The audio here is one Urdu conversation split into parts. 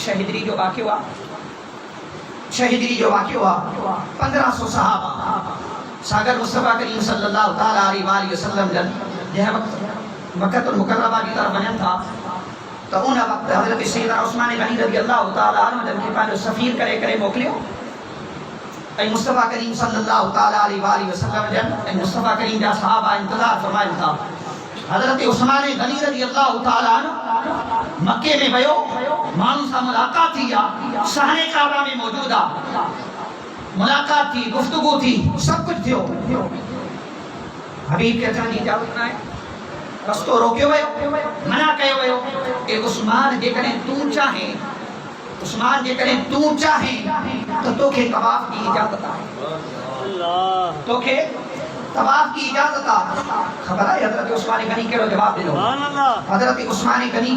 شہیدری جو واقعہ ہوا شہیدری جو واقعہ ہوا 1500 صحابہ ساگر مصطفیٰ کریم صلی اللہ تعالی علیہ وآلہ وسلم جن جہاں وقت مکہ المکرمہ کی طرف بنن تھا تو انہاں وقت حضرت سیدنا عثمان غنی رضی اللہ تعالی عنہ جن کے پاس سفیر کرے موکلیو اے مصطفیٰ کریم صلی اللہ تعالی علیہ وآلہ وسلم جن اے مصطفیٰ کریم جا صحابہ انتظار فرمائن تھا حضرت عثمان غنی رضی اللہ تعالی عنہ مکے میں ویو مانو سا ملاقات تھی صحن کعبہ میں موجودہ ملاقات تھی گفتگو تھی سب کچھ تھیو حبیب کے اچھا دی اجازت نہ ہے رستو روکیو ویو منع کہو ویو کہ عثمان جے کریں تو چاہیں عثمان جے کریں تو چاہیں تو توکھے طواف کی اجازت ہے توکھے طواف کی اجازت ہے خبر ہے حضرت عثمان غنی کے جواب دے دو حضرت عثمان غنی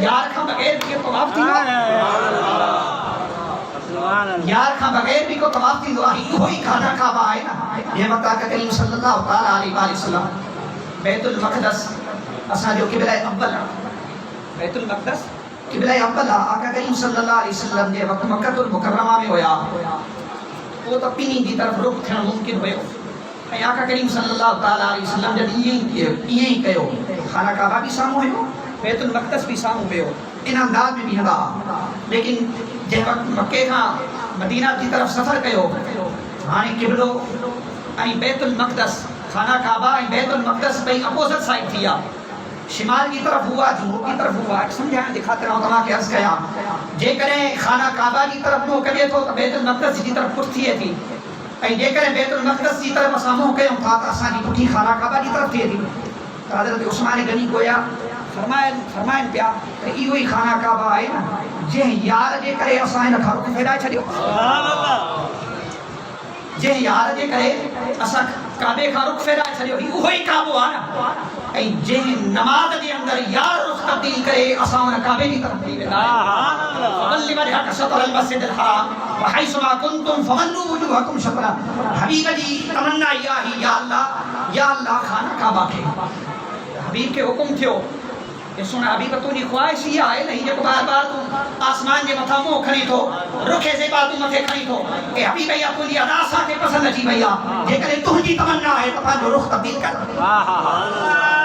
یار کھا بغیر بھی طواف تھی یار کھا بغیر بھی کو طواف تھی وہی کھانا کعبہ ہے نا یہ وقت آقا کریم صلی اللہ تعالی علیہ وآلہ وسلم بیت المقدس اساں جو قبلہ اول بیت المقدس قبلہ اول آقا کریم صلی اللہ علیہ وسلم جے وقت مکہ المکرمہ میں ہویا وہ تو پینی دی طرف رخ تھنا ممکن ہوئے اے آقا کریم صلی اللہ تعالی علیہ وسلم جب یہی کہو خانہ کعبہ بھی سامو ہے بیت المقدس بھی سامو ہوئے ان انداز میں بھی ہدا لیکن جے وقت مکے کا مدینہ کی طرف سفر کہو ہانے قبلو اے بیت المقدس خانہ کعبہ اے بیت المقدس بھئی اپوزٹ سائڈ تھیا شمال کی طرف ہوا جنوب کی طرف ہوا ایک سمجھائیں دکھاتے رہا ہوں تمہاں کے عرض گیا جے کریں خانہ کعبہ کی طرف مو کرے تو بیت المقدس کی طرف پٹھ تھیے تھی اے جے کریں بیت المقدس کی طرف اساں مو کرے تھا آسانی پٹھی خانہ کعبہ کی طرف تھیے تھی تو حضرت عثمان غنی گویا فرمائن پیا کہ ایو ہی خانہ کعبہ ہے نا جے یار جے کرے اساں نہ کھارو پھیرائے چھڈیو سبحان اللہ جے یار جے کرے اساں کعبے کا رخ پھیرائے چھڈیو وہی کعبہ ہے نا اے جے نماز دے اندر یار رخ تبدیل کرے اساں کعبے کی طرف دی وینا ولی وجهك شطر المسجد الحرام وحيث ما كنتم فولوا وجوهكم شطرا حبیب جی تمنا یا اللہ خانہ کعبہ کے حبیب کے حکم تھیو کہ سنا حبیب تو نہیں خواہش یہ ہے نہیں جو بار بار تو آسمان جے متھا منہ کھنی تو رکھے سے بات متھے کھنی تو کہ حبیب بھیا تو یہ ادا سا کے پسند اچھی بھیا جے کرے تجھی تمنا ہے تو جو رخ تبدیل کر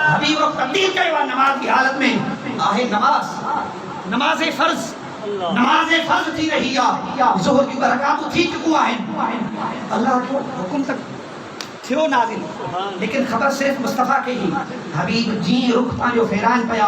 حبیب رخ تبدیل کرے نماز کی حالت میں آہے نماز فرض نماز فرض تھی رہی ہے ظہر کی برکات تھی چکو ہیں اللہ جو حکم تک تھیو نازل لیکن خبر صرف مصطفیٰ کے ہی حبیب جی رخ پانجو فیران پیا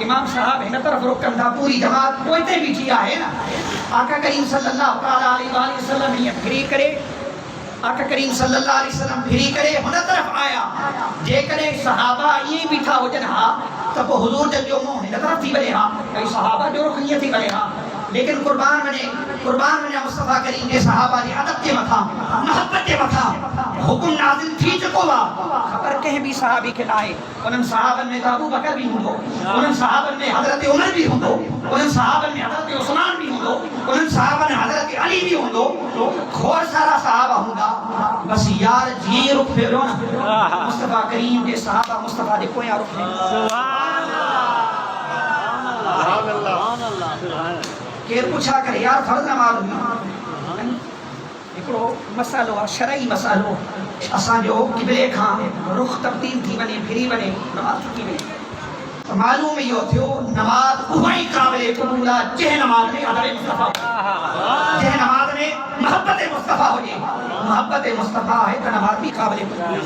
امام صاحب ہن طرف رخ کندا پوری جماعت کوئی تے بھی کیا ہے نا آقا کریم صلی اللہ تعالی علیہ وآلہ وسلم یہ پھری کرے آقا کریم صلی اللہ علیہ وسلم پھری کرے ہن طرف آیا جے کرے صحابہ یہ بیٹھا ہو جنہا تب حضور جل جو منہ ہن طرف تھی بنے ہاں کئی صحابہ جو رخ نہیں تھی بنے ہاں لیکن قربان بنے مصطفیٰ کریم کے صحابہ نے عدد کے متھا محبت کے متھا حکم نازل تھی چکو وا خبر کہیں بھی صحابی کے لائے انہاں صحابن میں ابو بکر بھی ہوں انہاں صحابن میں حضرت عمر بھی ہوں انہاں صحابن میں حضرت عثمان بھی ہوں انہاں صحابن میں حضرت علی بھی ہوں کھور سارا صحابہ ہوں بس یار جی رخ پھیرو نا مصطفیٰ کریم کے صحابہ مصطفیٰ دے کوئی رخ نہیں سبحان اللہ کیر پوچھا کر یار فرض نماز ہوئی ایکڑو مسئلو شرعی مسئلو اساں جو قبلے کھاں رخ تبدیل تھی بنے پھری بنے نماز کی بنے معلوم یہ تھیو نماز وہی قابل قبول جہ نماز میں ادب مصطفیٰ جہ نماز میں محبت مصطفیٰ ہو جائے محبت مصطفیٰ ہے تو نماز بھی قابل قبول